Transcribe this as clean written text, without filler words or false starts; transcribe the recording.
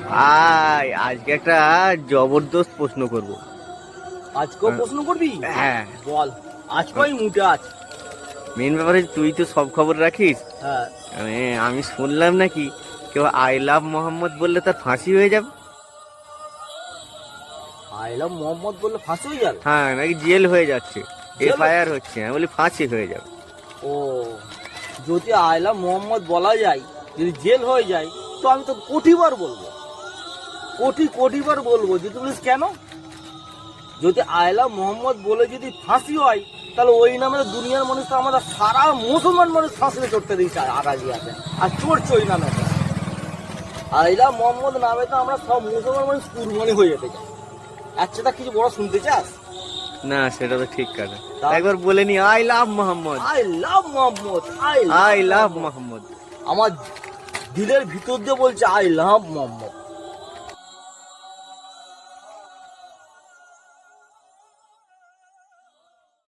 ভাই আজকে একটা জবরদস্ত প্রশ্ন করব। আজকেও প্রশ্ন করবি? হ্যাঁ, বল। আজকে আমি মুটে আছি। মেন ব্যাপারে তুই তো সব খবর রাখিস। হ্যাঁ, আমি শুনলাম নাকি কেউ আই লাভ মোহাম্মদ বললে তার ফাঁসি হয়ে যাবে। আইলাম মোহাম্মদ বললে ফাঁসি হয়ে যাবে? হ্যাঁ, নাকি জেল হয়ে যাচ্ছে, জেল? এফআইআর হচ্ছে। আমি বলি ফাঁসি হয়ে যাবে। ও, যদি আইলাম মোহাম্মদ বলা যায়, যদি জেল হয়ে যায়, তো আমি তো কোটিবার বলবো, কোটিবার বলবো। যদি বলিস কেন, যদি আইলাম মোহাম্মদ বলে যদি ফাঁসি হয়, তাহলে ওই নামে দুনিয়ার মানুষ তো আমাদের সারা মুসলমান মানুষ ফাঁসিতে চড়তে দিয়েছে আগাজি আছে, আর চড়ছে ওই নামে। আইলাম মোহাম্মদ নামে তো আমরা সব মুসলমান মানুষ কুরবানি হয়ে যেতে চাই। আচ্ছা, তা কিছু বড় শুনতে চাস? না, সেটা তো ঠিক কথা। তা- একবার বলে নি I love Mohammad, I love Mohammad, I love Mohammad. আমার দিলের ভিতর দিয়ে বলছে আই লাভ মোহাম্মদ।